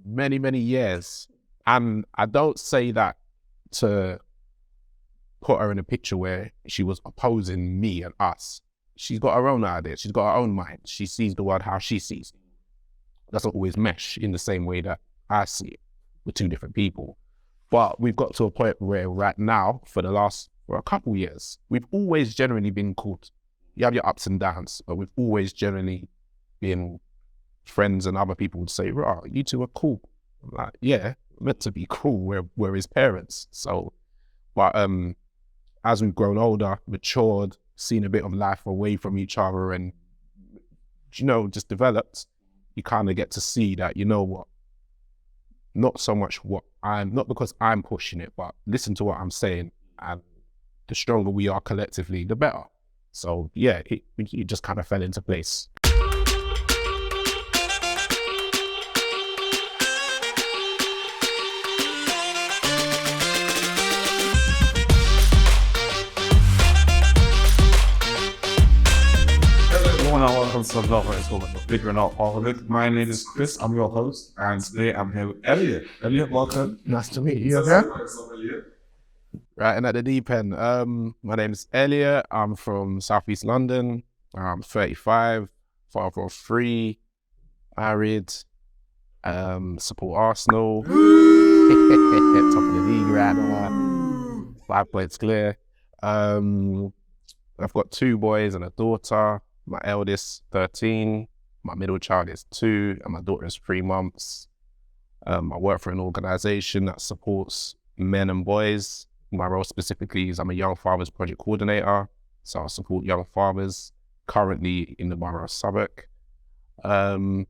many, many years. And I don't say that to put her in a picture where she was opposing me and us. She's got her own ideas. She's got her own mind. She sees the world how she sees it. Doesn't always mesh in the same way that I see it. We're two different people. But we've got to a point where right now, for a couple years, we've always generally been called. You have your ups and downs, but we've always generally been friends, and other people would say, "Right, you two are cool." I'm like, yeah, we're meant to be cool. We're his parents. So, but as we've grown older, matured, seen a bit of life away from each other, and just developed, you kind of get to see that, you know what, not so much not because I'm pushing it, but listen to what I'm saying, and the stronger we are collectively, the better. So yeah, it just kind of fell into place. Welcome to another installment of Figuring Out Fatherhood. My name is Chris, I'm your host, and today I'm here with Elliott. Elliott, welcome. Nice to meet you. Right, and at the deep end, my name is Elliott. I'm from Southeast London. I'm 35, father of 3, married, support Arsenal, top of the league right now, 5 points clear. I've got 2 boys and a daughter. My eldest, 13, my middle child is 2, and my daughter is 3 months. I work for an organization that supports men and boys. My role specifically is I'm a young fathers project coordinator, so I support young fathers currently in the borough of Southwark. And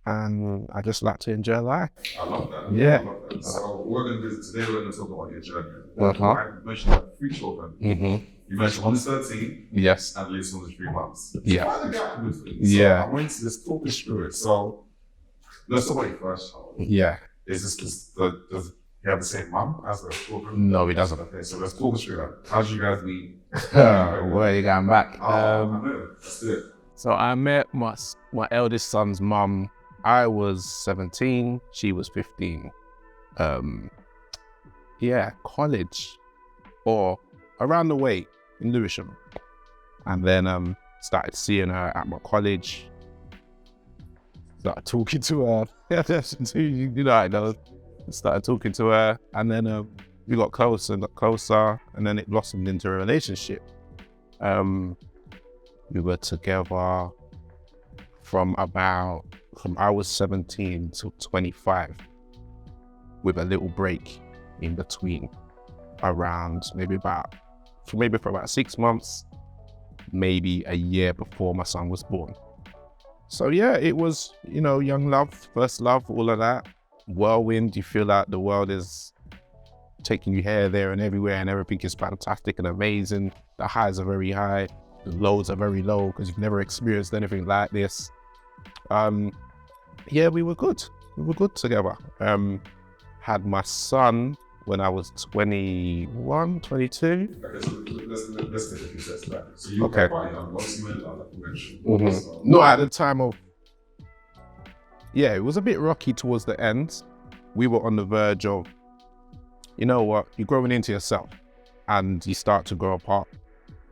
I just like to enjoy life. I love that. Yeah. I love that. So we're going to visit today, we're going to talk about your journey. Uh-huh. You mentioned like 3 children. Mm-hmm. You mentioned one is 13. Yes. And Liz was 3 months. Yeah. Quite a gap in between. Yeah. So I went to this talk this through it. So let's talk about your first child. Yeah. Is this just does he have the same mum as the children? No, he doesn't. Okay, so let's talk us through that. How did you guys meet? Where are you going back? I know. Let's do it. So I met my eldest son's mum. I was 17, she was 15. College or around the way in Lewisham. And then started seeing her at my college. Started talking to her. Started talking to her, and then we got closer, and then it blossomed into a relationship. We were together from I was 17 to 25, with a little break in between, around for about 6 months, maybe a year before my son was born. So yeah, it was, young love, first love, all of that. Whirlwind, you feel like the world is taking you here, there, and everywhere, and everything is fantastic and amazing. The highs are very high, the lows are very low, because you've never experienced anything like this. We were good. We were good together. Had my son when I was 21, 22. Okay, so let's take a few steps back. So you were Okay. quite young, once you went on that convention. Mm-hmm. So, Not at the time of, it was a bit rocky towards the end. We were on the verge of, you know what, you're growing into yourself and you start to grow apart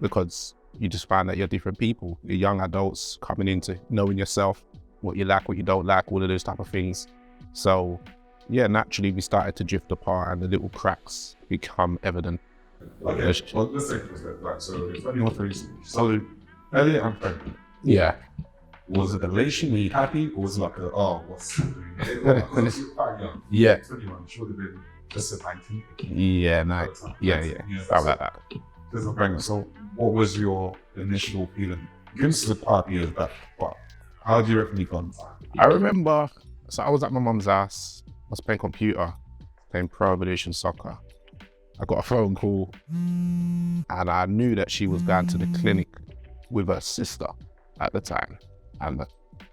because you just find that you're different people. You're young adults coming into knowing yourself, what you like, what you don't like, all of those type of things. So yeah, naturally we started to drift apart and the little cracks become evident. Okay, well, let's take a step back. So it's 21, 32. So Elliott and pregnant. Yeah. Was it the relation? Were you happy? Or was it like what's happening? Because you were quite young. Yeah. 21, should have been just at 19. Yeah, nice. Yeah. How about that? This is pregnant. So what was your initial feeling? Against the party years back, but how do you reckon you got on time? I remember, so I was at my mum's house, I was playing computer, playing Pro Evolution Soccer. I got a phone call and I knew that she was going to the clinic with her sister at the time. And her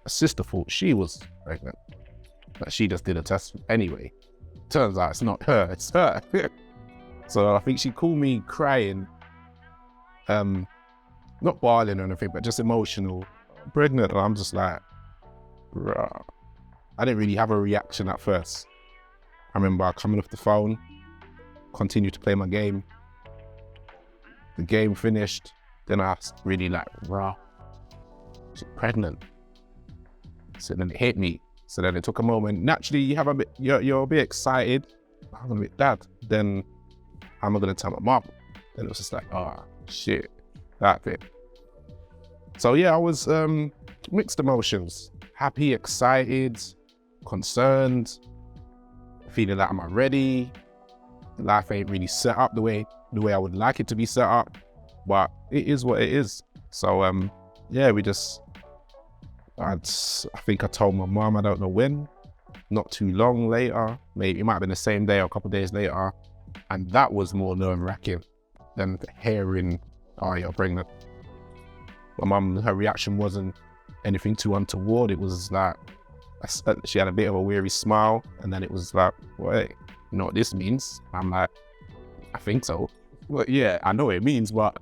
sister thought she was pregnant, but she just did a test anyway. Turns out it's not her, it's her. So I think she called me crying, not bawling or anything, but just emotional, pregnant. And I'm just like, bruh. I didn't really have a reaction at first. I remember coming off the phone, continued to play my game. The game finished, then I was really like, wow, she's pregnant. So then it hit me. So then it took a moment. Naturally, you're a bit excited. I'm gonna be dad. Then I'm gonna tell my mom. Then it was just like, oh shit, that bit. So yeah, I was mixed emotions. Happy, excited, concerned, feeling like, am I ready? Life ain't really set up the way I would like it to be set up, but it is what it is. So yeah, I think I told my mom, I don't know when, not too long later, maybe it might have been the same day or a couple of days later, and that was more nerve-wracking than hearing, oh, you're pregnant. My mum, her reaction wasn't anything too untoward. It was like, she had a bit of a weary smile, and then it was like, wait, you know what this means? I'm like, I think so. Well, yeah, I know what it means, but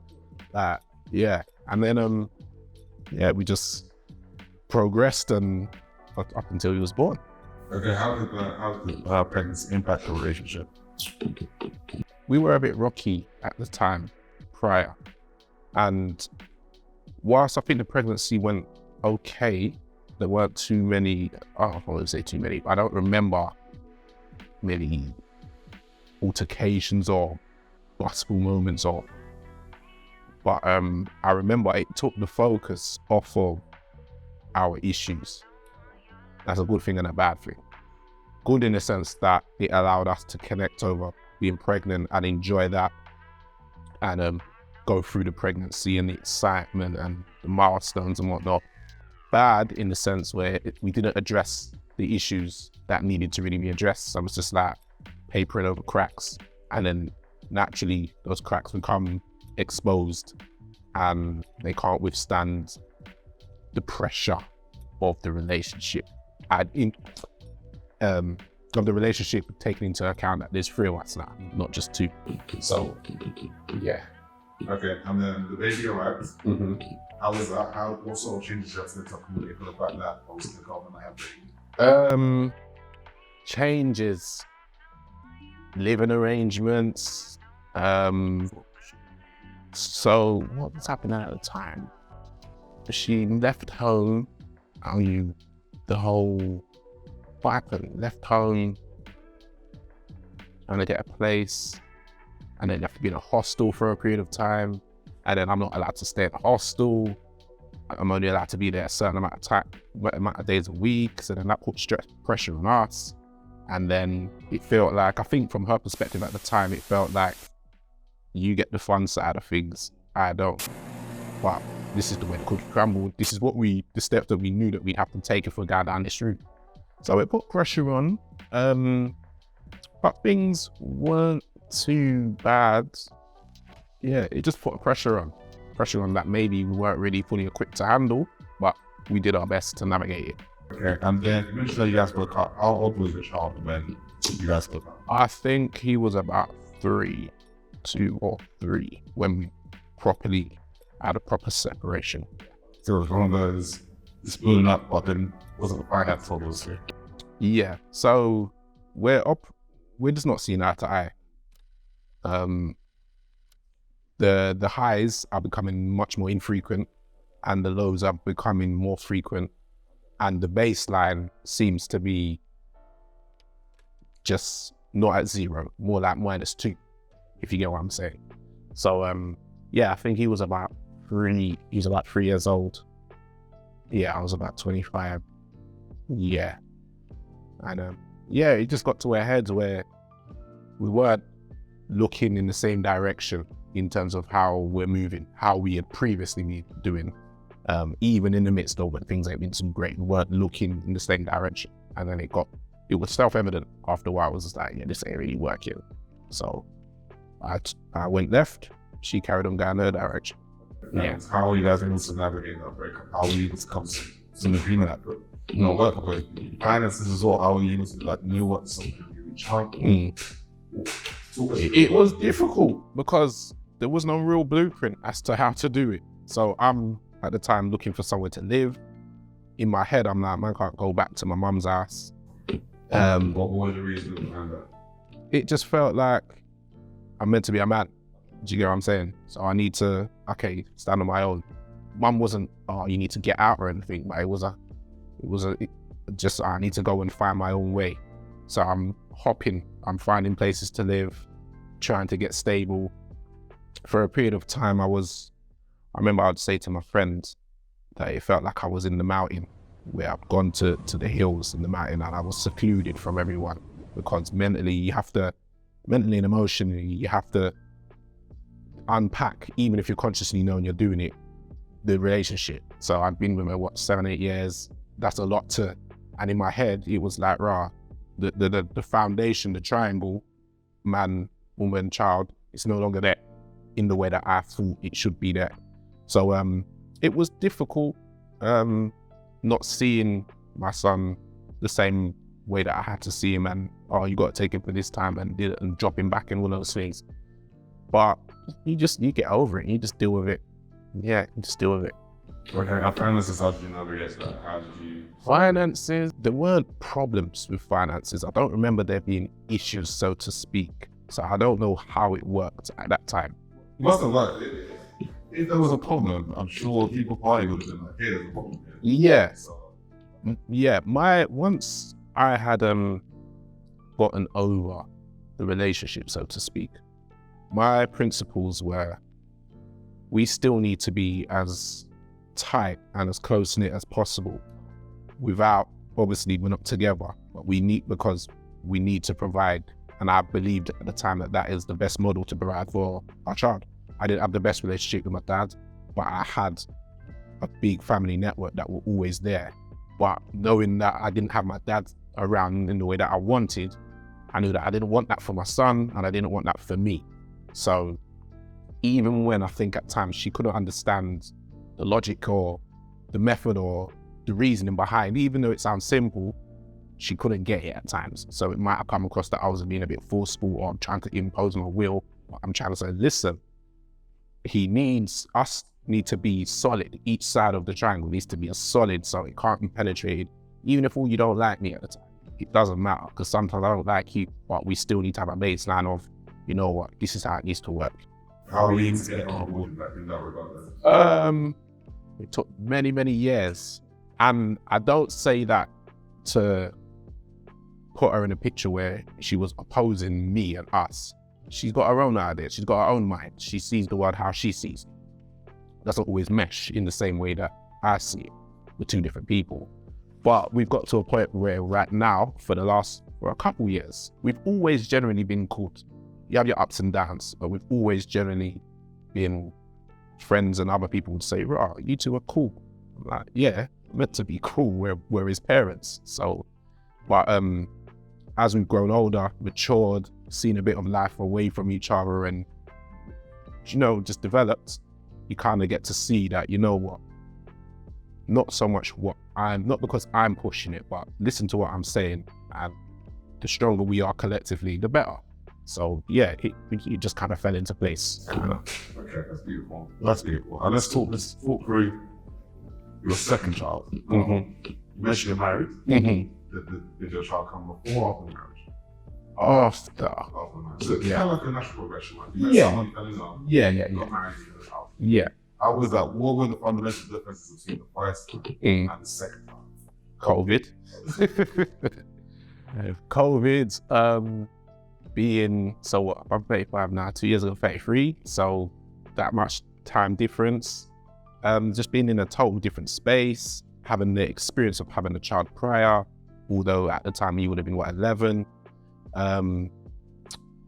yeah. And then, yeah, we just progressed and up until he was born. Okay, how did pregnancy impact the relationship? We were a bit rocky at the time prior, and whilst I think the pregnancy went okay, there weren't too many, I won't say too many, I don't remember many altercations or blissful moments but I remember it took the focus off of our issues. That's a good thing and a bad thing. Good in the sense that it allowed us to connect over being pregnant and enjoy that, and go through the pregnancy and the excitement and the milestones and whatnot. Bad in the sense where we didn't address the issues that needed to really be addressed. So it was just like papering over cracks, and then naturally those cracks become exposed and they can't withstand the pressure of the relationship. Of the relationship taking into account that there's 3 of us now, not just 2. So yeah. Okay, and then the baby arrived. Mm-hmm. How was that? What sort of changes you have to accommodate for the fact that I was going to have baby? Changes, living arrangements. So what was happening at the time? She left home. The whole what happened? Left home, trying to get a place, and then you have to be in a hostel for a period of time, and then I'm not allowed to stay in a hostel. I'm only allowed to be there a certain amount of days a week. So then that put pressure on us. And then it felt like, I think from her perspective at the time, it felt like you get the fun side of things, I don't. But this is the way the cookie crumbled. This is the steps that we knew that we'd have to take if we're going down this route. So it put pressure on, but things weren't too bad. Yeah, it just put pressure on that maybe we weren't really fully equipped to handle, but we did our best to navigate it. Okay, and then you mentioned that you guys broke up. How old was your child when you guys broke up? I think he was about 2 or 3 when we properly had a proper separation. So it was one of those splitting up, but then wasn't quite that full, was it? Yeah, so we're just not seeing eye to eye. The highs are becoming much more infrequent and the lows are becoming more frequent, and the baseline seems to be just not at 0, more like -2, if you get what I'm saying. So yeah, I think he was about 3 years old. Yeah, I was about 25. Yeah. And yeah, it just got to our heads where we weren't looking in the same direction in terms of how we're moving, how we had previously been doing. Even in the midst of when things ain't been so great, we weren't looking in the same direction. And then it was self-evident after a while. It was just like, yeah, this ain't really working. So I went left, she carried on going her direction. Yeah. How are you guys able to navigate that breakup? How are you able to come to some agreement at it? You know, work with finances as well. How are you able to know what something you reach out? It was difficult because there was no real blueprint as to how to do it. So I'm at the time looking for somewhere to live. In my head, I'm like, man, I can't go back to my mum's house. What was the reason behind that? It just felt like I'm meant to be a man. Do you get what I'm saying? So I need to, stand on my own. Mum wasn't, oh, you need to get out or anything, but it was just I need to go and find my own way. So I'm hopping, I'm finding places to live, trying to get stable. For a period of time, I remember I'd say to my friends that it felt like I was in the mountain, where I've gone to the hills in the mountain and I was secluded from everyone, because mentally and emotionally, you have to unpack, even if you're consciously knowing you're doing it, the relationship. So I've been with her, 7-8 years. That's a lot and in my head, it was like, the foundation, the triangle, man, woman, child, it's no longer there in the way that I thought it should be there. So it was difficult not seeing my son the same way that I had to see him, and you got to take him for this time and drop him back and all those things. But you get over it, you just deal with it. Yeah, you just deal with it. Okay, our finances, how did you navigate that? How did you? Finances, there weren't problems with finances. I don't remember there being issues, so to speak. So I don't know how it worked at that time. You must have if there was a problem, I'm sure people probably would have been like, hey, there's a problem here. Yeah. So, Yeah, once I had gotten over the relationship, so to speak, my principles were, we still need to be as tight and as close-knit as possible without, obviously we're not together, but because we need to provide. And I believed at the time that is the best model to provide for our child. I didn't have the best relationship with my dad, but I had a big family network that were always there. But knowing that I didn't have my dad around in the way that I wanted, I knew that I didn't want that for my son and I didn't want that for me. So even when I think at times she couldn't understand the logic or the method or the reasoning behind, even though it sounds simple, she couldn't get it at times. So it might have come across that I was being a bit forceful or I'm trying to impose my will. I'm trying to say, listen, us need to be solid. Each side of the triangle needs to be a solid, so it can't be penetrated. Even if you don't like me at the time, it doesn't matter, because sometimes I don't like you, but we still need to have a baseline of, you know what, this is how it needs to work. How are you to get on board in that regard? It took many, many years. And I don't say that to put her in a picture where she was opposing me and us. She's got her own idea. She's got her own mind. She sees the world how she sees it. Doesn't always mesh in the same way that I see it. We're two different people. But we've got to a point where right now, for a couple years, we've always generally been called. You have your ups and downs, but we've always generally been friends, and other people would say, "Right, you two are cool." I'm like, yeah, meant to be cool. We're his parents. So, but as we've grown older, matured, seen a bit of life away from each other, and just developed, you kind of get to see that, you know what, not so much not because I'm pushing it, but listen to what I'm saying, and the stronger we are collectively, the better. So yeah, it just kind of fell into place. Okay, that's beautiful. That's beautiful. And let's talk through your second child. Mm-hmm. You mentioned you're married. Mm-hmm. Did your child come before or after marriage? After. After marriage. So it's Yeah. kind of like a natural progression, right? Yeah. Someone fell in love. Yeah. Got married to the child. Yeah. How was that? What were the fundamental differences between the first time and the second time? COVID. COVID, so what, I'm 35 now, 2 years ago 33, so that much time difference. Just being in a total different space, having the experience of having a child prior, although at the time he would have been 11,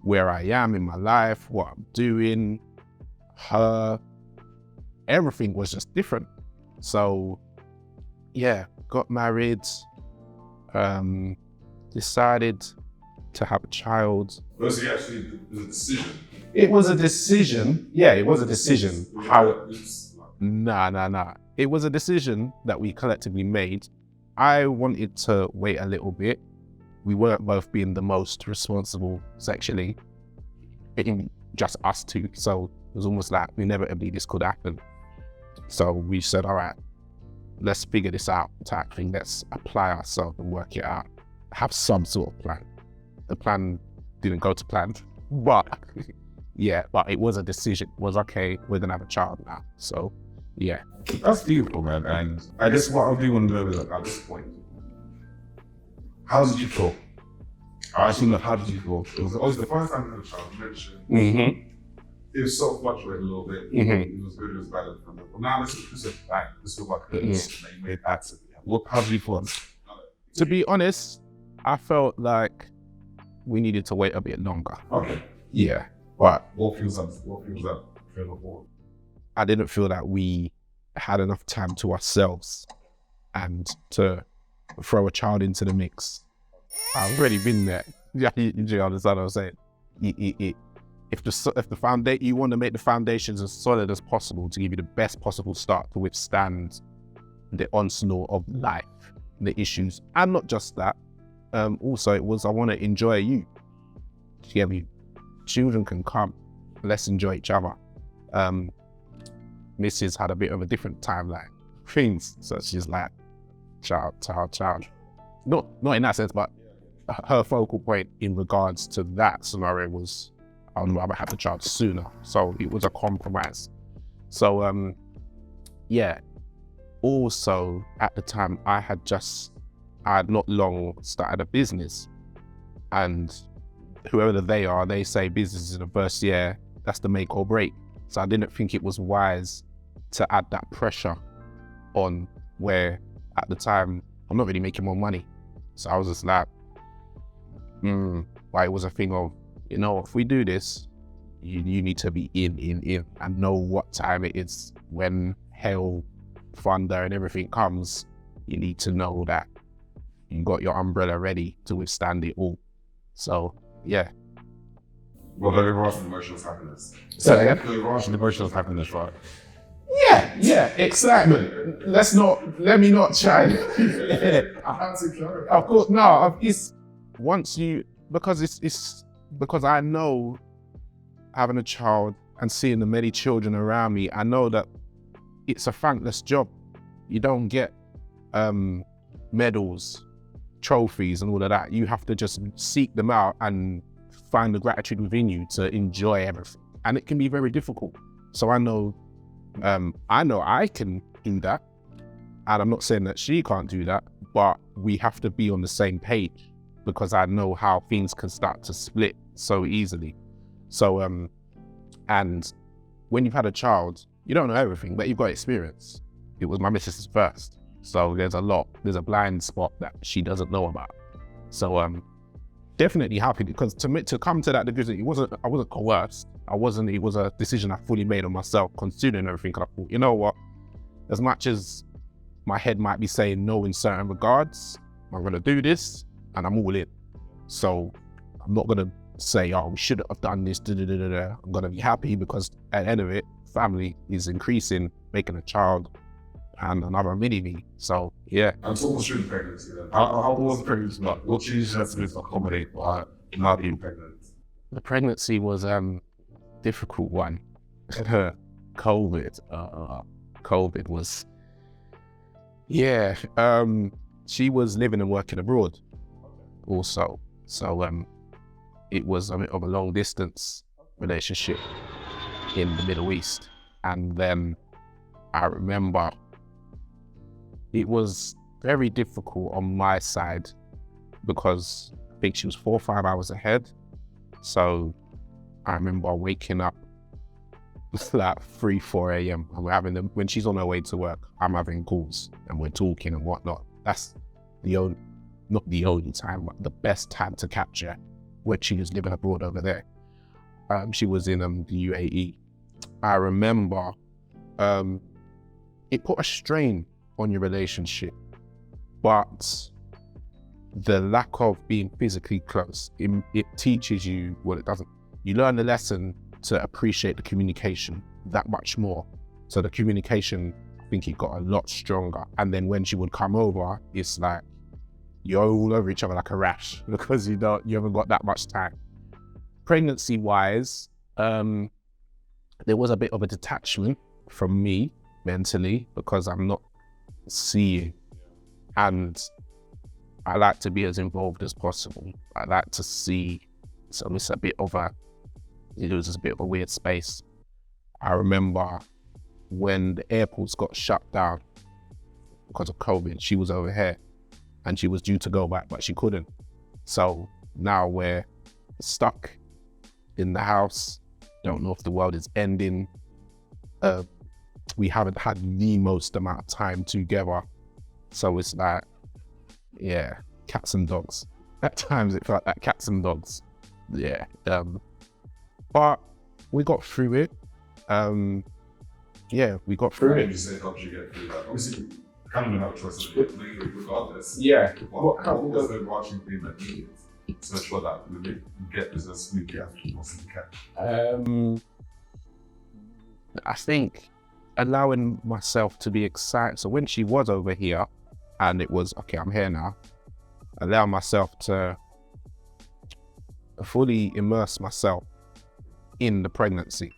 where I am in my life, what I'm doing, everything was just different. So yeah, got married, decided to have a child. Was it actually a decision? It was a decision. Yeah, it was a decision. Nah. It was a decision that we collectively made. I wanted to wait a little bit. We weren't both being the most responsible sexually, just us two. So it was almost like inevitably this could happen. So we said, all right, let's figure this out type thing. Let's apply ourselves and work it out. have some sort of plan. The plan didn't go to plan, but yeah, but it was a decision. It was okay, we're gonna have a child now. So yeah. That's beautiful, man. And I guess what I do want to know is at this point, how did you feel? I actually know, how did you feel? It was always the first time you had a child, you mentioned. It was so fluctuating a little bit. It was good, it was bad. But now this is back. This was like this. You made that. How did you feel? To be honest, I felt like we needed to wait a bit longer. Okay. Yeah. But what feels that before? I didn't feel that we had enough time to ourselves and to throw a child into the mix. I've already been there. Yeah, you understand what I'm saying? If the foundation, you want to make the foundations as solid as possible to give you the best possible start to withstand the onslaught of life, the issues, and not just that. Also, it was I want to enjoy you. Children can come. Let's enjoy each other. Mrs. had a bit of a different timeline things, so she's like child. Not in that sense, but her focal point in regards to that scenario was I would rather have the child sooner. So it was a compromise. So yeah. Also at the time I had not long started a business, and whoever they are, they say business in the first year, that's the make or break. So I didn't think it was wise to add that pressure on where at the time I'm not really making more money. So I was just like, but it was a thing of, if we do this, you need to be in and know what time it is. When hell, thunder and everything comes, you need to know that you got your umbrella ready to withstand it all. So yeah. Well, there was emotional happiness. So yeah, there was emotional happiness, right? Yeah, excitement. Let me not try. Of course, no. It's once you because I know having a child and seeing the many children around me, I know that it's a thankless job. You don't get medals, trophies, and all of that. You have to just seek them out and find the gratitude within you to enjoy everything, and it can be very difficult. So I know I can do that, and I'm not saying that she can't do that, but we have to be on the same page because I know how things can start to split so easily. So and when you've had a child, you don't know everything, but you've got experience. It was my missus's first, so there's a blind spot that she doesn't know about. So definitely happy, because to come to that decision, I wasn't coerced. It was a decision I fully made on myself, considering everything. And I thought, you know what? As much as my head might be saying no in certain regards, I'm gonna do this, and I'm all in. So I'm not gonna say, oh, we shouldn't have done this. I'm gonna be happy because at the end of it, family is increasing, making a child and another mini-me. So yeah. And so what's your pregnancy then? How was the pregnancy like? What changes had to be to accommodate not being pregnant? The pregnancy was difficult one. COVID was, yeah. She was living and working abroad also. So it was a bit of a long distance relationship in the Middle East. And then I remember it was very difficult on my side because I think she was 4 or 5 hours ahead. So I remember waking up like 3, 4 a.m. and we're having them, when she's on her way to work, I'm having calls and we're talking and whatnot. That's not the only time, but the best time to capture when she was living abroad over there. She was in the UAE. I remember it put a strain on your relationship, but the lack of being physically close, it teaches you what it doesn't. You learn the lesson to appreciate the communication that much more. So the communication, I think it got a lot stronger. And then when she would come over, it's like you're all over each other like a rash because you haven't got that much time. Pregnancy wise, there was a bit of a detachment from me mentally because I'm not seeing, and I like to be as involved as possible. I like to see, so it's a bit of a, it was a bit of a weird space. I remember when the airports got shut down because of COVID, she was over here and she was due to go back, but she couldn't. So now we're stuck in the house, don't know if the world is ending. We haven't had the most amount of time together. So it's like, yeah, cats and dogs. At times it felt like cats and dogs. Yeah. But we got through it. Yeah, we got through it. You said, how did you get through that? Obviously, you kind of have a choice of regardless. Yeah. What was the overarching thing that you did to ensure that you get this as smoothly as you possibly can? I think allowing myself to be excited. So when she was over here and it was, okay, I'm here now, allow myself to fully immerse myself in the pregnancy.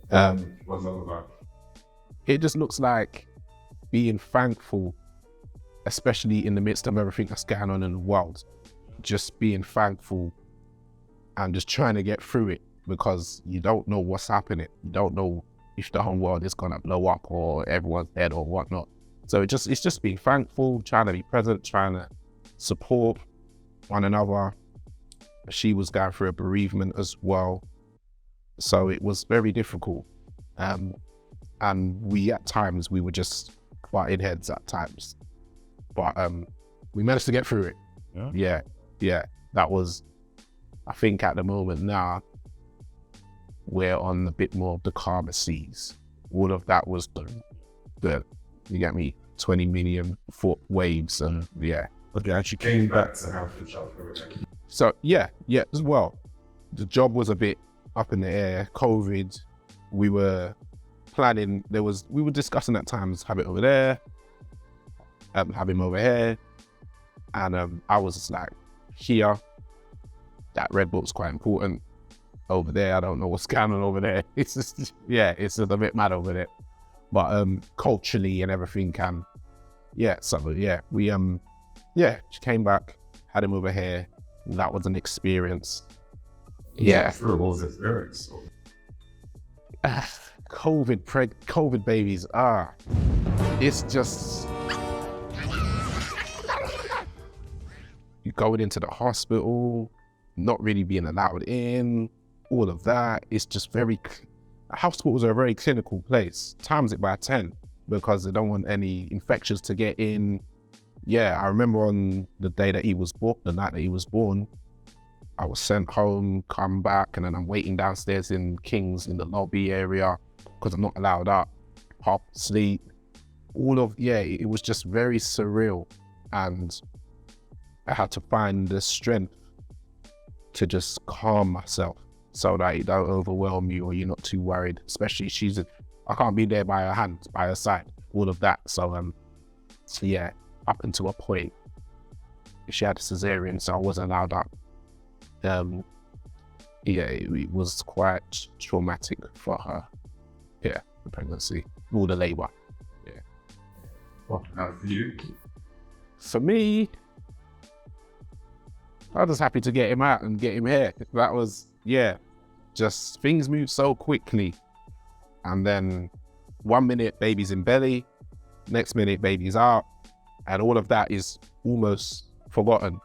What's that about? It just looks like being thankful, especially in the midst of everything that's going on in the world, just being thankful and just trying to get through it, because you don't know what's happening. You don't know if the whole world is gonna blow up or everyone's dead or whatnot. So it's just being thankful, trying to be present, trying to support one another. She was going through a bereavement as well. So it was very difficult. And we, at times, we were just butting heads at times. But we managed to get through it. Yeah. That was, I think at the moment now, we're on a bit more of the calmer seas. All of that was the you get me, 20 million foot waves, and yeah. Okay, and she came back to have the child for everything. So yeah, as well. The job was a bit up in the air. COVID, we were planning, we were discussing at times, have it over there, have him over here. And I was just like, here, that red book's quite important. Over there, I don't know what's going on over there. It's just, it's just a bit mad over there. But culturally and everything we she came back, had him over here. That was an experience. Yeah. What was the experience? COVID babies, it's just, you going into the hospital, not really being allowed in, all of that. It's just hospitals are a very clinical place. Times it by 10 because they don't want any infections to get in. Yeah, I remember on the day that he was born, the night that he was born, I was sent home, come back, and then I'm waiting downstairs in King's in the lobby area because I'm not allowed up, pop, sleep, it was just very surreal. And I had to find the strength to just calm myself so that it don't overwhelm you or you're not too worried, especially I can't be there by her hand, by her side, all of that. So up until a point, she had a cesarean, so I wasn't allowed up. It was quite traumatic for her. Yeah, the pregnancy, all the labor. Yeah. What now for you? For me, I was just happy to get him out and get him here. That was, just things move so quickly. And then 1 minute baby's in belly, next minute baby's out, and all of that is almost forgotten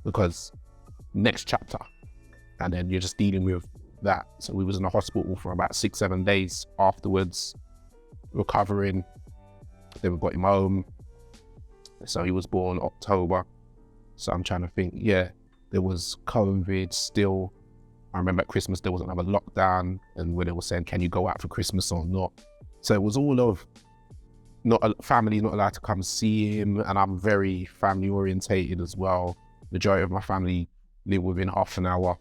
because next chapter. And then you're just dealing with that. So we was in the hospital for about 6-7 days afterwards, recovering. Then we got him home. So he was born October. So I'm trying to think, there was COVID still. I remember at Christmas there was another lockdown, and where they were saying, can you go out for Christmas or not? So it was all of, family not allowed to come see him, and I'm very family orientated as well. Majority of my family live within half an hour.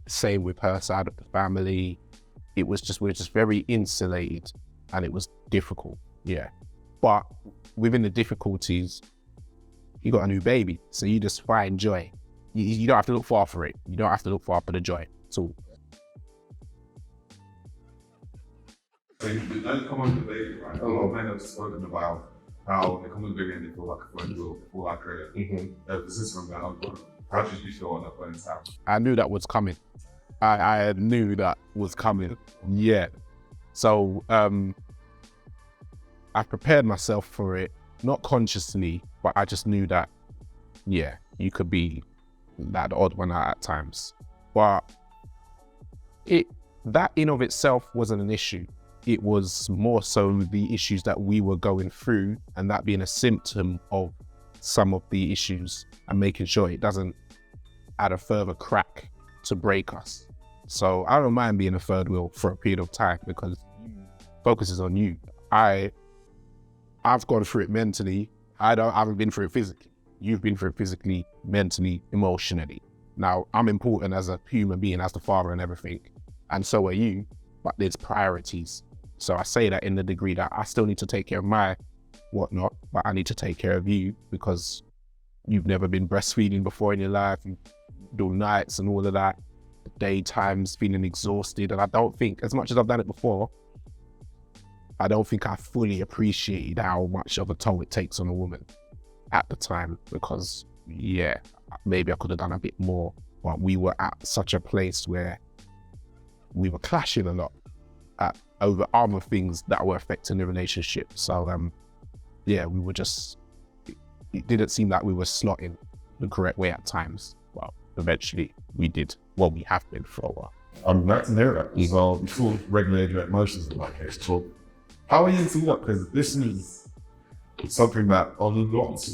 Same with her side of the family. We're just very insulated, and it was difficult, But within the difficulties, you got a new baby, so you just find joy. You don't have to look far for it. You don't have to look far for the joy. So let's come on to the baby, right? A lot of men have spoken about how they come to the beginning, they feel like a friend will, they feel like a system that I'm going. How did you feel on that point in time? I knew that was coming. I knew that was coming. Yeah. So I prepared myself for it, not consciously, but I just knew that, yeah, you could be that odd one out at times. But that in of itself wasn't an issue. It was more so the issues that we were going through, and that being a symptom of some of the issues and making sure it doesn't add a further crack to break us. So I don't mind being a third wheel for a period of time because focus is on you. I've gone through it mentally. I haven't been through it physically. You've been through it physically, mentally, emotionally. Now, I'm important as a human being, as the father and everything, and so are you, but there's priorities. So I say that in the degree that I still need to take care of my whatnot, but I need to take care of you because you've never been breastfeeding before in your life. You do nights and all of that, daytimes feeling exhausted. And I don't think, as much as I've done it before, I don't think I fully appreciated how much of a toll it takes on a woman at the time because, yeah, maybe I could have done a bit more, but we were at such a place where we were clashing a lot over other things that were affecting the relationship. So, yeah, we were just, it didn't seem like we were slotting the correct way at times. Well, eventually we did what we have been for a while. I'm glad to hear that. So you feel regulate your emotions in that case. So how are you into that? Because this is something that a lot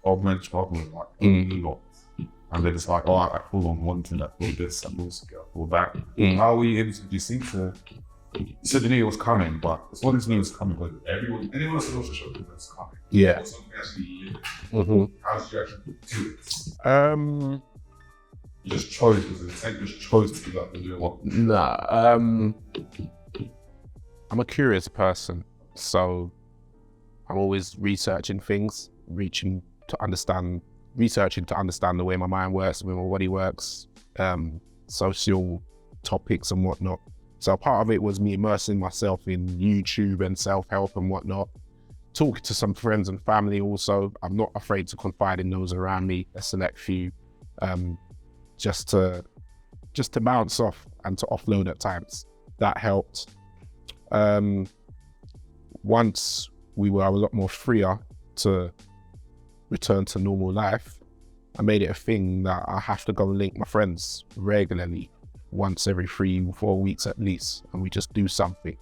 of men struggle with, like a lot. And they're just like, oh, I pull on one thing, I pull this, I pull that. How are you able to, do you think to, you said you knew it was coming, but it's one thing was coming, but anyone else also showed that it's coming. Yeah. Something actually, how did you actually do it? You just chose, because the intent just chose to do that and do what? Nah, I'm a curious person, so I'm always researching things, researching to understand the way my mind works, the way my body works, social topics and whatnot. So part of it was me immersing myself in YouTube and self-help and whatnot, talking to some friends and family also. I'm not afraid to confide in those around me, a select few, just to bounce off and to offload at times. That helped. Once I was a lot more freer to return to normal life, I made it a thing that I have to go and link my friends regularly, once every 3-4 weeks at least, and we just do something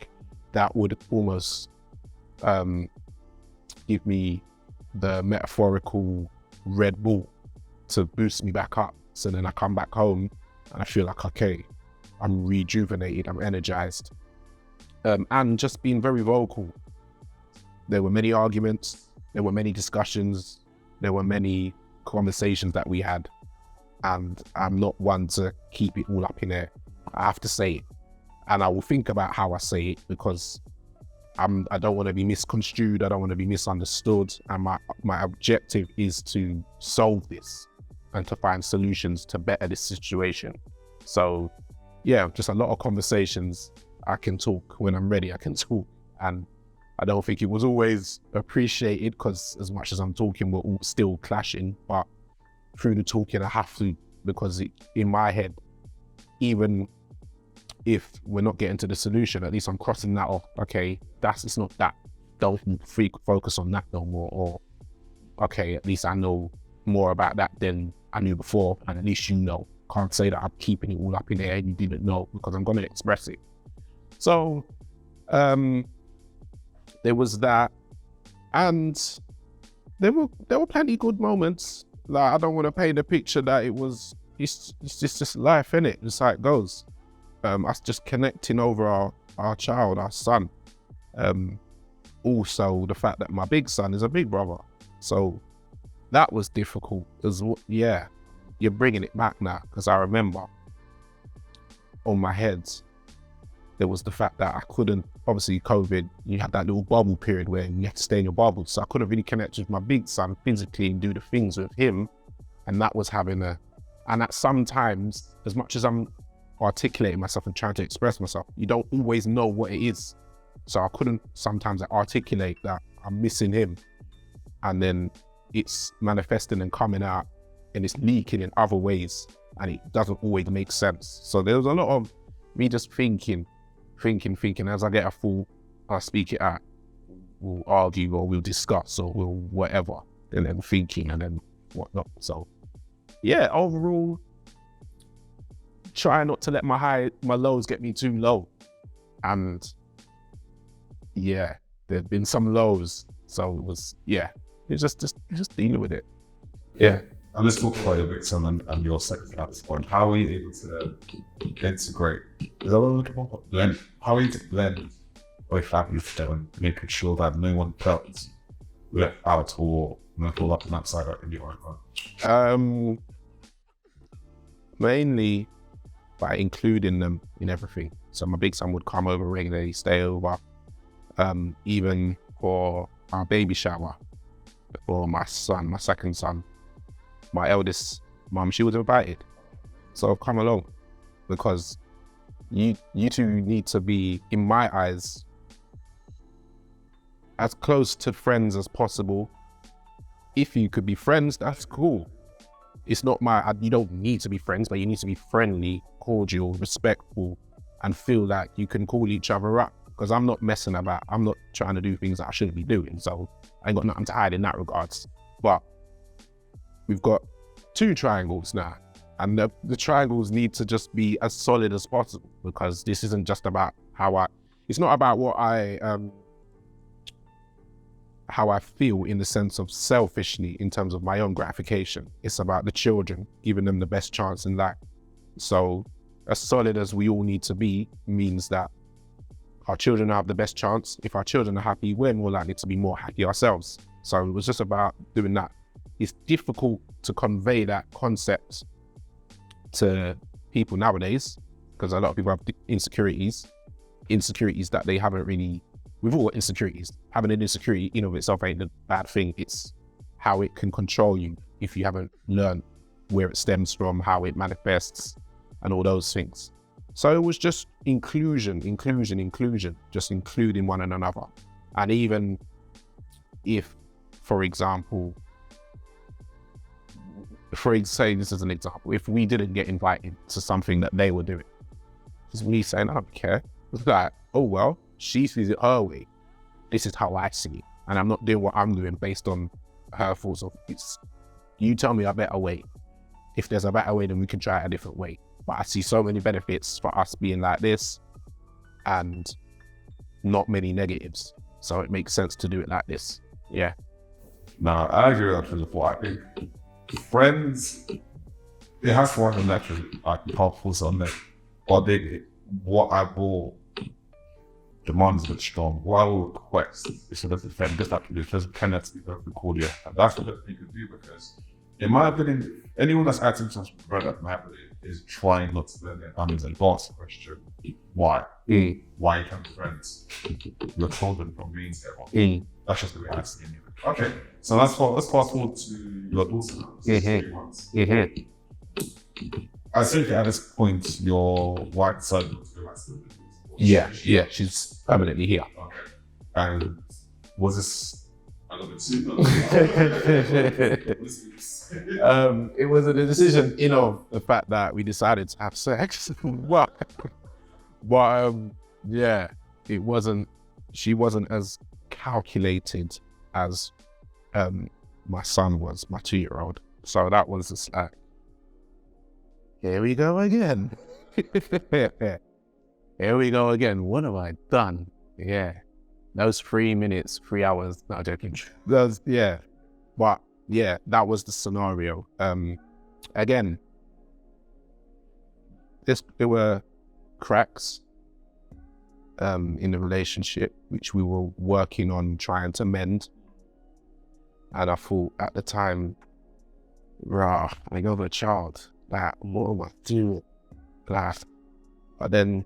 that would almost give me the metaphorical Red Bull to boost me back up. So then I come back home and I feel like, okay, I'm rejuvenated, I'm energized. And just being very vocal. There were many arguments, there were many discussions, there were many conversations that we had, and I'm not one to keep it all up in there. I have to say it, and I will think about how I say it because I don't want to be misconstrued, I don't want to be misunderstood, and my objective is to solve this and to find solutions to better this situation. So yeah, just a lot of conversations. I can talk when I'm ready, I can talk, and I don't think it was always appreciated because as much as I'm talking, we're all still clashing, but through the talking, I have to, because in my head, even if we're not getting to the solution, at least I'm crossing that off. Okay, it's not that. Don't focus on that no more. Or, okay, at least I know more about that than I knew before, and at least you know. Can't say that I'm keeping it all up in the air and you didn't know, because I'm going to express it. So, there was that, and there were plenty good moments. Like, I don't want to paint a picture that it's just life, innit? Just how it goes. Us just connecting over our child, our son. Also the fact that my big son is a big brother, so that was difficult. Yeah, you're bringing it back now, because I remember on my head there was the fact that I couldn't, obviously COVID, you had that little bubble period where you had to stay in your bubble, so I couldn't really connect with my big son physically and do the things with him, and that was and at sometimes, as much as I'm articulating myself and trying to express myself, you don't always know what it is. So I couldn't sometimes articulate that I'm missing him. and then it's manifesting and coming out and it's leaking in other ways, and it doesn't always make sense. So there was a lot of me just thinking. As I get a thought, I'll speak it out. We'll argue or we'll discuss or we'll whatever, and then thinking and then whatnot. So yeah, overall, try not to let my lows get me too low. And yeah, there've been some lows. So it was, yeah, it's just dealing with it. Yeah. And let's talk about your victim and your sex at this point. How are you able to integrate? Is that what we're looking for? Blend. How are you to blend both families together and making sure that no one felt left out or fall up on that side in your own? Mainly by including them in everything. So my big son would come over regularly, stay over, even for our baby shower, for my son, my second son. My eldest mum, she was invited. So I've come along because you two need to be, in my eyes, as close to friends as possible. If you could be friends, that's cool. It's not you don't need to be friends, but you need to be friendly, cordial, respectful, and feel like you can call each other up. Because I'm not messing about. I'm not trying to do things that I shouldn't be doing. So I ain't got nothing to hide in that regards. But we've got 2 triangles now, and the triangles need to just be as solid as possible, because this isn't just about it's not about what how I feel in the sense of selfishly in terms of my own gratification. It's about the children, giving them the best chance in life. So as solid as we all need to be means that our children have the best chance. If our children are happy, we're more likely to be more happy ourselves. So it was just about doing that. It's difficult to convey that concept to people nowadays, because a lot of people have insecurities that they haven't really, we've all got insecurities. Having an insecurity in of itself ain't a bad thing. It's how it can control you if you haven't learned where it stems from, how it manifests, and all those things. So it was just inclusion, just including one another. And even if, for example, say this as an example, if we didn't get invited to something that they were doing, it's me saying, I don't care. It's like, oh, well, she sees it her way. This is how I see it. And I'm not doing what I'm doing based on her thoughts of it's, you tell me a better way. If there's a better way, then we can try it a different way. But I see so many benefits for us being like this and not many negatives. So it makes sense to do it like this. Yeah. No, I agree with that principle. I think friends, it has to work on that powerful on that. But what I will demand is a bit strong. What I will request is that the friend just have to do, there's a tendency to be very cordial. And that's what you can do, because in my opinion, anyone that's acting such a brother at my opinion is trying not to let their families advance the question. Why? Why you can't be friends? You're told them from being there. That's just the way I see it. Okay, so let's fast forward to your daughter now. 3 months. I think at this point, your wife decided to go back to the business. Yeah, she's permanently here. Okay. And was this a little bit sooner? It was a decision, the fact that we decided to have sex. but yeah, she wasn't as calculated as my son was, my 2-year-old. So that was just like, here we go again. Here we go again. What have I done? Yeah. Those 3 minutes, 3 hours, not joking. But yeah, that was the scenario. Again, there were cracks in the relationship, which we were working on trying to mend. And I thought at the time, I got a child. Like, what am I doing? Like, but then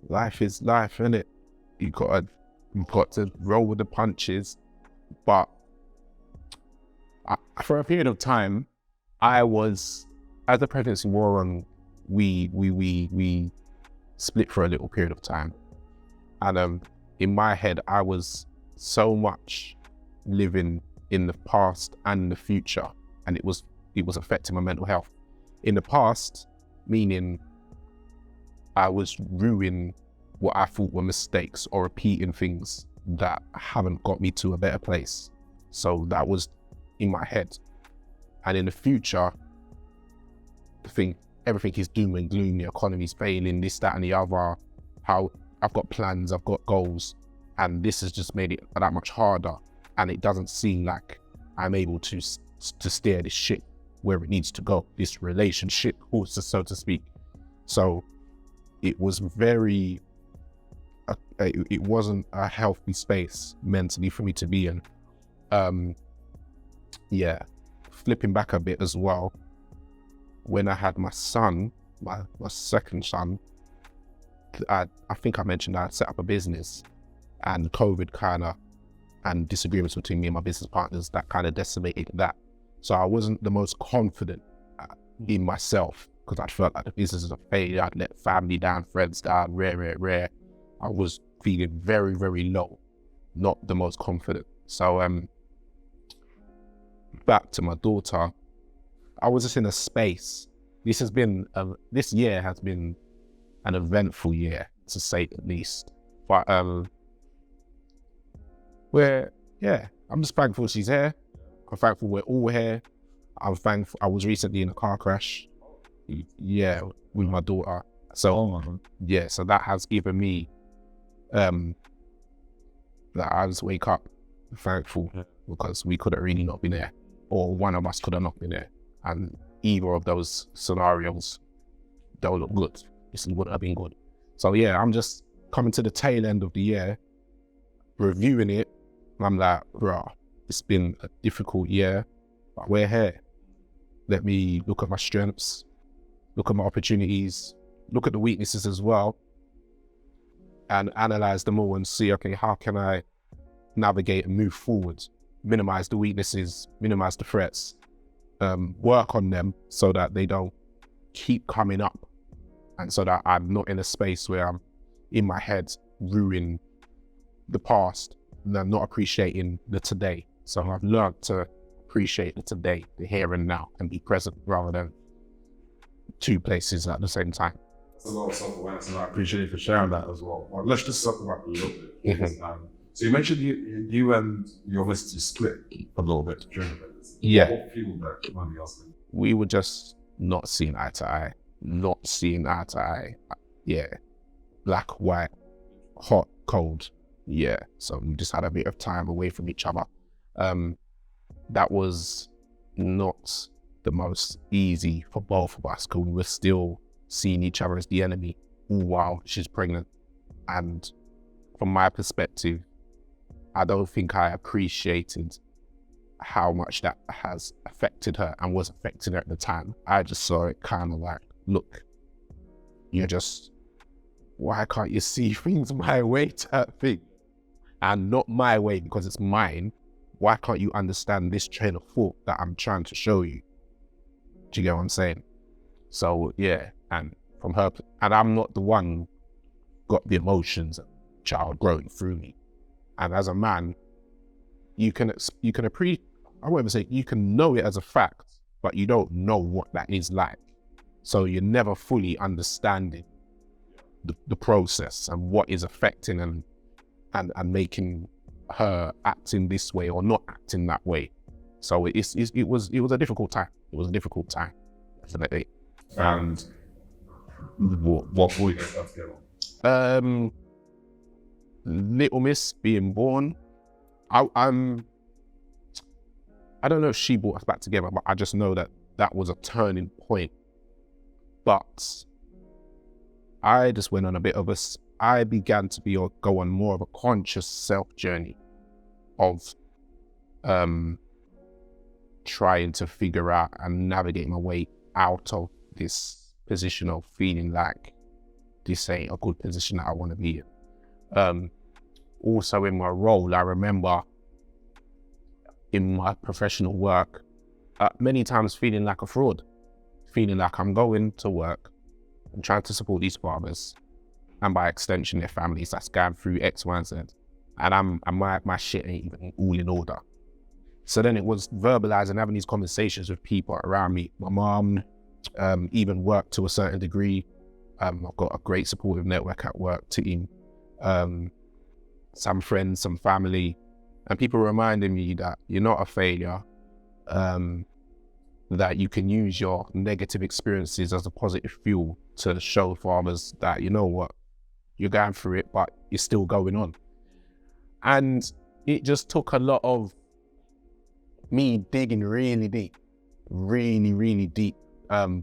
life is life, innit? You got to roll with the punches. But for a period of time, as the pregnancy wore on, we split for a little period of time. And in my head, I was so much living in the past and the future, and it was affecting my mental health. In the past, meaning I was ruining what I thought were mistakes or repeating things that haven't got me to a better place. So that was in my head. And in the future, everything is doom and gloom, the economy's failing, this, that, and the other. How I've got plans, I've got goals, and this has just made it that much harder. And it doesn't seem like I'm able to steer this ship where it needs to go, this relationship, also, so to speak. So it was it wasn't a healthy space mentally for me to be in. Yeah, flipping back a bit as well, when I had my son, my second son, I think I mentioned I set up a business, and COVID and disagreements between me and my business partners, that kind of decimated that. So I wasn't the most confident in myself, because I felt like the business is a failure. I'd let family down, friends down, rare. I was feeling very, very low, not the most confident. So back to my daughter, I was just in a space. This year has been an eventful year, to say the least. But I'm just thankful she's here. I'm thankful we're all here. I'm thankful. I was recently in a car crash, with my daughter. So so that has given me that I just wake up thankful, because we could have really not been there, or one of us could have not been there, and either of those scenarios don't look good. This wouldn't have been good. So yeah, I'm just coming to the tail end of the year, reviewing it, and I'm like, bruh, it's been a difficult year, but we're here. Let me look at my strengths, look at my opportunities, look at the weaknesses as well, and analyze them all and see, okay, how can I navigate and move forward, minimize the weaknesses, minimize the threats, work on them so that they don't keep coming up, and so that I'm not in a space where I'm in my head ruining the past and I'm not appreciating the today. So I've learned to appreciate the today, the here and now, and be present rather than two places at the same time. That's a lot of self-awareness, and I appreciate you for sharing that as well. Well, let's just talk about it a little bit. So you mentioned you and your missus split a little bit during the pregnancy. Yeah. What fueled that? Mind me asking? We were just not seeing eye to eye. Yeah. Black, white, hot, cold. Yeah. So we just had a bit of time away from each other. That was not the most easy for both of us, because we were still seeing each other as the enemy all while she's pregnant. And from my perspective, I don't think I appreciated how much that has affected her and was affecting her at the time. I just saw it kind of like, look, why can't you see things my way type thing? And not my way because it's mine. Why can't you understand this train of thought that I'm trying to show you? Do you get what I'm saying? So yeah, and from her, and I'm not the one got the emotions of child growing through me. And as a man, you can appreciate, I won't even say you can know it as a fact, but you don't know what that is like. So you're never fully understanding the process and what is affecting and making her acting this way or not acting that way. So it was a difficult time. It was a difficult time, definitely. And what were you guys got together? Little Miss being born, I don't know if she brought us back together, but I just know that was a turning point. But I just went on a bit of I began to go on more of a conscious self journey of trying to figure out and navigate my way out of this position of feeling like this ain't a good position that I want to be in. Also in my role, I remember in my professional work, many times feeling like a fraud, feeling like I'm going to work and trying to support these fathers, and by extension their families that's going through X, Y, and Z, and my shit ain't even all in order. So then it was verbalizing, having these conversations with people around me. My mom even worked to a certain degree. I've got a great supportive network at work team, some friends, some family, and people reminding me that you're not a failure, that you can use your negative experiences as a positive fuel to show fathers that, you know what, you're going through it, but you're still going on. And it just took a lot of me digging really deep, really deep,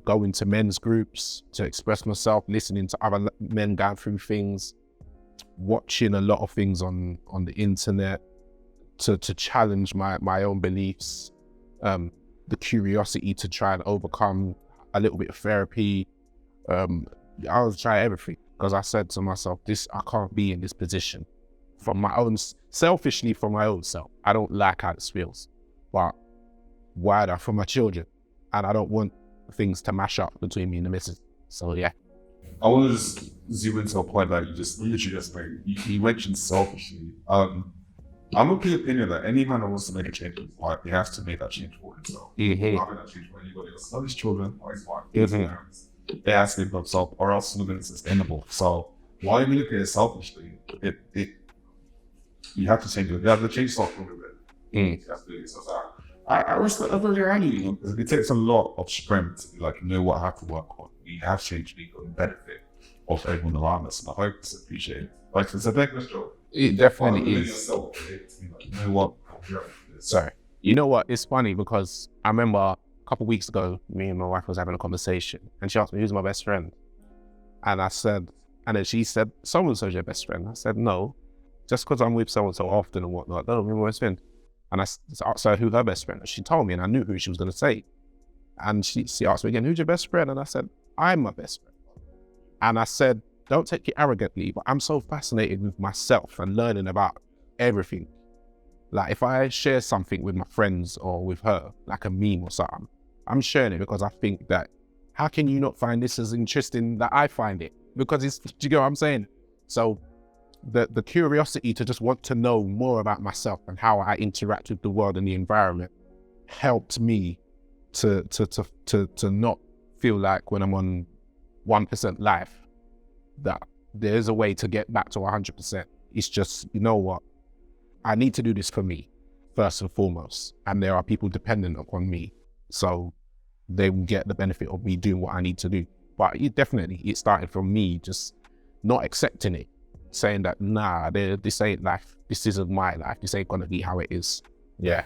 going to men's groups to express myself, listening to other men going through things, watching a lot of things on the internet to challenge my own beliefs, the curiosity to try and overcome, a little bit of therapy. I was trying everything because I said to myself, I can't be in this position selfishly for my own self. I don't like how this feels, but wider for my children. And I don't want things to mash up between me and the missus. So yeah. I want to just zoom into a point that you just literally just made. You mentioned selfishly. I'm of the opinion that any man that wants to make a change in his life, he has to make that change for himself. Mm-hmm. Having that change for anybody else, not his children or his wife, Mm-hmm. his parents. They has to be for himself, or else it's not going to be sustainable. So while you look at it selfishly, you have to change it. You have to change something a little bit. Mm. You have to do it. So I respect that very highly, because it takes a lot of strength to know what I have to work on. We have changed for the benefit of everyone around us, and I hope it's appreciated. Like, it's a thankless job. It definitely is. Yourself, you know what? Sorry. You know what? It's funny because I remember a couple of weeks ago, me and my wife was having a conversation, and she asked me, who's my best friend? And I said, and then she said, so-and-so's your best friend. I said, no, just because I'm with so-and-so often and whatnot, don't mean my best friend. And I asked her who her best friend was. She told me, and I knew who she was going to say. And she asked me again, who's your best friend? And I said, I'm my best friend. And I said, don't take it arrogantly, but I'm so fascinated with myself and learning about everything. Like if I share something with my friends or with her, like a meme or something, I'm sharing it because I think that, how can you not find this as interesting that I find it? Because do you get what I'm saying? So the curiosity to just want to know more about myself and how I interact with the world and the environment helped me to not feel like when I'm on 1% life, that there's a way to get back to 100%. It's just, you know what? I need to do this for me, first and foremost. And there are people dependent upon me. So they will get the benefit of me doing what I need to do. But it started from me just not accepting it, saying that, nah, this ain't life. This isn't my life. This ain't gonna be how it is. Yeah.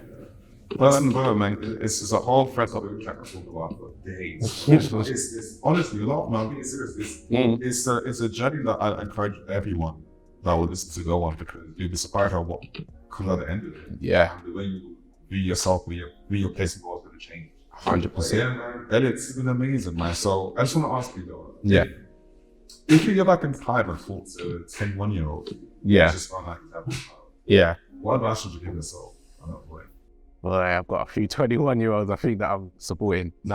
Well, man, it's a whole thread that we can talk about for days. It's honestly a lot, man. I'm being serious. It's a journey that I encourage everyone that will listen to go on, because you'll be surprised at what comes at the end of it. Yeah. And the way you view yourself, where your place in the world is going to change. 100%. Yeah, man. Elliott's been amazing, man. So I just want to ask you though. Yeah. If you go back in time and thought to a 21-year-old, Yeah. just found out you have, Yeah. what advice would you give yourself at that point? Well, I've got a few 21-year-olds I think that I'm supporting. They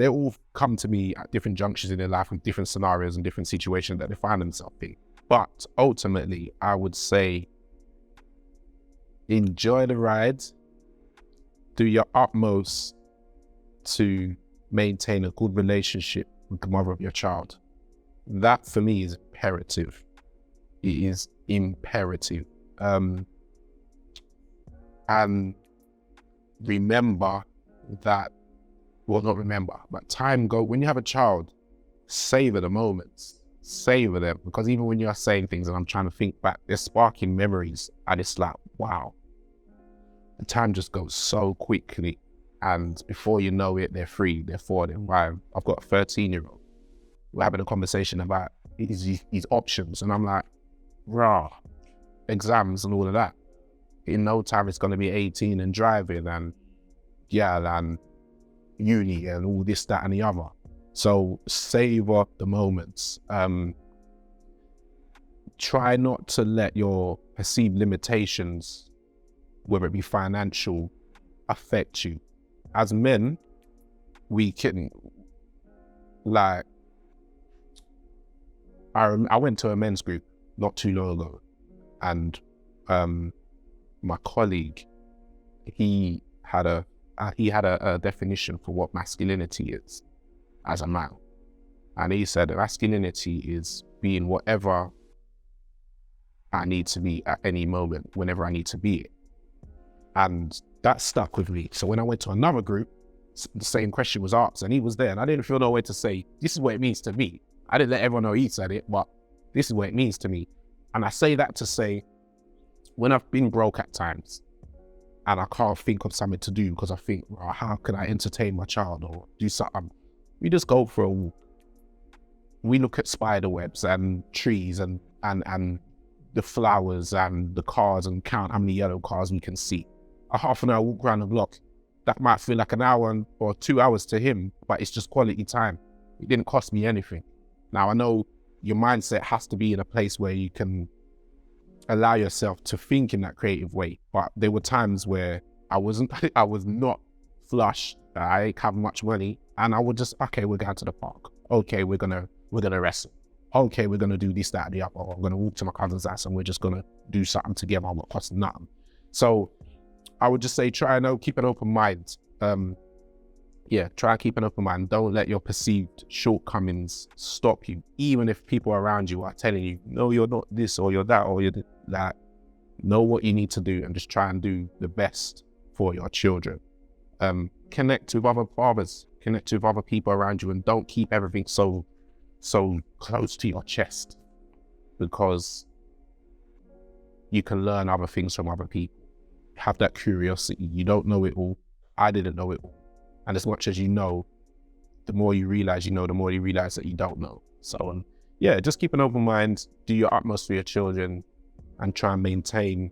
all come to me at different junctures in their life with different scenarios and different situations that they find themselves in. But ultimately, I would say, enjoy the ride, do your utmost to maintain a good relationship with the mother of your child. That for me is imperative. It is imperative. And remember that, well, not remember, but when you have a child, savor the moments, savor them, because even when you are saying things and I'm trying to think back, they're sparking memories, and it's like, wow, the time just goes so quickly, and before you know it, they're 3, they're 4, they're 5. I've got a 13-year-old. We're having a conversation about his options, and I'm like, rah, exams and all of that. In no time, it's going to be 18 and driving and and uni and all this, that, and the other. So savor the moments. Try not to let your perceived limitations, whether it be financial, affect you. As men, we can, like, I went to a men's group not too long ago, and my colleague, he had a definition for what masculinity is as a man. And he said masculinity is being whatever I need to be at any moment, whenever I need to be it. And that stuck with me. So when I went to another group, the same question was asked, and he was there, and I didn't feel no way to say, this is what it means to me. I didn't let everyone know he said it, but this is what it means to me. And I say that to say, when I've been broke at times, and I can't think of something to do because I think, well, how can I entertain my child or do something? We just go for a walk. We look at spider webs and trees and the flowers and the cars and count how many yellow cars we can see. A half an hour walk around the block, that might feel like an hour or 2 hours to him, but it's just quality time. It didn't cost me anything. Now I know your mindset has to be in a place where you can allow yourself to think in that creative way. But there were times where I was not flush. I didn't have much money, and I would just, okay, we're going to the park. Okay, we're gonna wrestle. Okay, we're gonna do this, that, and the other. Or I'm gonna walk to my cousin's house and we're just gonna do something together. I'm not costing nothing. So I would just say, try and keep an open mind. Try and keep an open mind. Don't let your perceived shortcomings stop you. Even if people around you are telling you, no, you're not this, or you're that, or you're that. Know what you need to do and just try and do the best for your children. Connect with other fathers, connect with other people around you, and don't keep everything so close to your chest, because you can learn other things from other people. Have that curiosity. You don't know it all. I didn't know it all. And as much as you know, the more you realize you know, the more you realize that you don't know. So just keep an open mind, do your utmost for your children, and try and maintain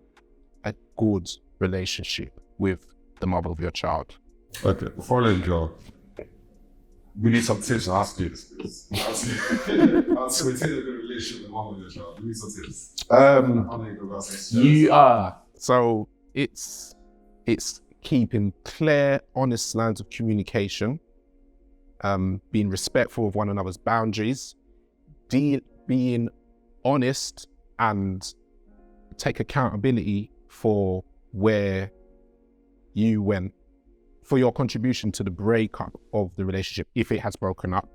a good relationship with the mother of your child. Okay, before I let you go, we need some tips to ask you this. I'll say maintain a good relationship with the mom of your child. We need some tips. You are. So it's keeping clear, honest lines of communication, being respectful of one another's boundaries, being honest and take accountability for where you went, for your contribution to the breakup of the relationship if it has broken up.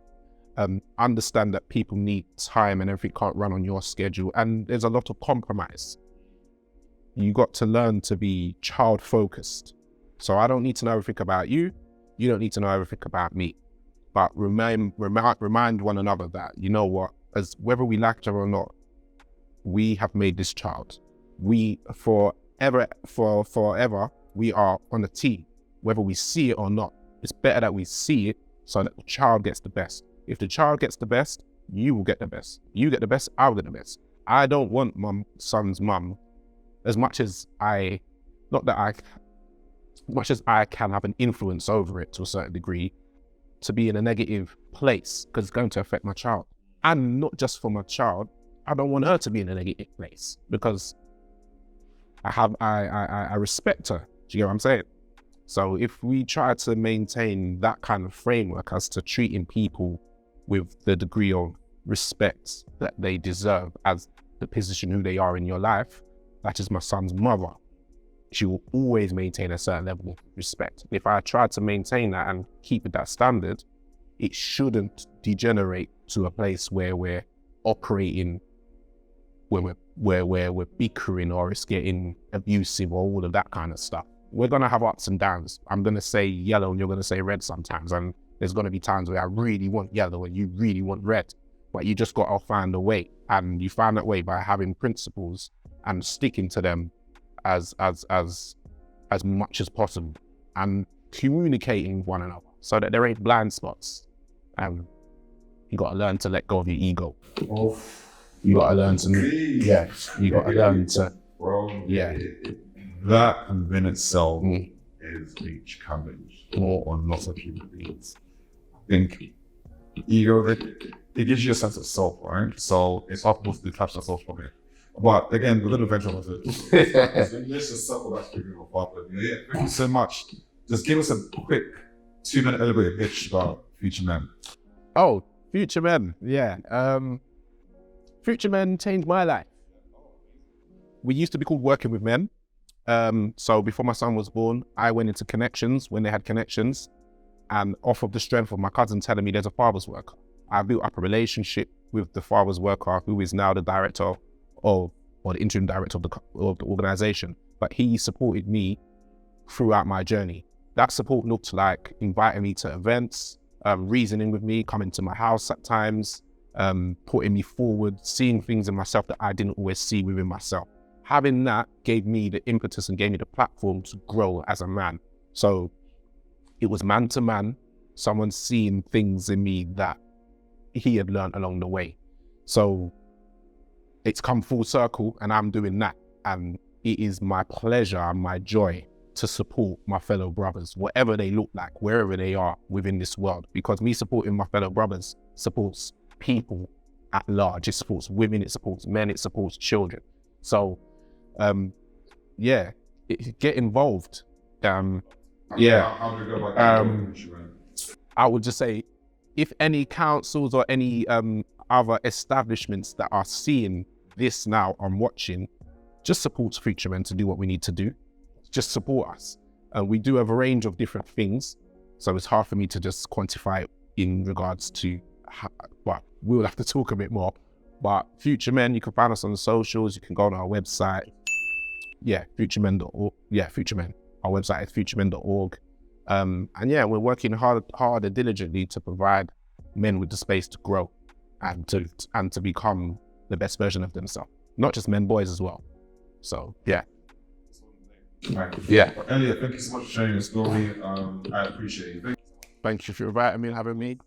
Understand that people need time and everything can't run on your schedule, and there's a lot of compromise. You got to learn to be child focused. So I don't need to know everything about you. You don't need to know everything about me. But remind one another that, you know what, as whether we like it or not, we have made this child. We forever, we are on a team, whether we see it or not. It's better that we see it so that the child gets the best. If the child gets the best, you will get the best. You get the best, I'll get the best. I don't want my son's mum, as much as I can have an influence over it to a certain degree, to be in a negative place, because it's going to affect my child. And not just for my child, I don't want her to be in a negative place, because I respect her. Do you get what I'm saying? So if we try to maintain that kind of framework as to treating people with the degree of respect that they deserve as the position who they are in your life, that is my son's mother, she will always maintain a certain level of respect. If I try to maintain that and keep it that standard, it shouldn't degenerate to a place where we're operating, where we're bickering, or it's getting abusive, or all of that kind of stuff. We're gonna have ups and downs. I'm gonna say yellow and you're gonna say red sometimes, and there's gonna be times where I really want yellow and you really want red, but you just gotta find a way, and you find that way by having principles and sticking to them as much as possible, and communicating with one another so that there ain't blind spots. You gotta learn to let go of your ego. You gotta learn to, you gotta learn to, That in itself is a challenge on lots of human beings. I think ego, it gives you a sense of self, right? So it's possible to detach yourself from it. But again, we're going to venture on it. Let's just circle back to your father. Thank you so much. Just give us a quick 2-minute elevator pitch about Future Men. Oh, Future Men, yeah. Future Men changed my life. We used to be called Working with Men. So before my son was born, I went into Connections when they had Connections, and off of the strength of my cousin telling me there's a father's worker, I built up a relationship with the father's worker, who is now the director of, or the interim director of the organization. But he supported me throughout my journey. That support looked like inviting me to events, reasoning with me, coming to my house at times, putting me forward, seeing things in myself that I didn't always see within myself. Having that gave me the impetus and gave me the platform to grow as a man. So it was man to man, someone seeing things in me that he had learned along the way. So it's come full circle, and I'm doing that. And it is my pleasure and my joy to support my fellow brothers, whatever they look like, wherever they are within this world. Because me supporting my fellow brothers supports people at large. It supports women, it supports men, it supports children. So, get involved. How do we go about I would just say, if any councils or any other establishments that are seeing this now and watching, just support Future Men to do what we need to do. Just support us. We do have a range of different things, so it's hard for me to just quantify it in regards to but we'll have to talk a bit more. But Future Men, you can find us on the socials, you can go on our website. Futuremen.org. Future Men. Our website is futuremen.org. We're working hard and diligently to provide men with the space to grow and to become the best version of themselves. Not just men, boys as well. So, yeah. Right. Yeah. Elliott, thank you so much for sharing your story. I appreciate it. Thank you for inviting me and having me.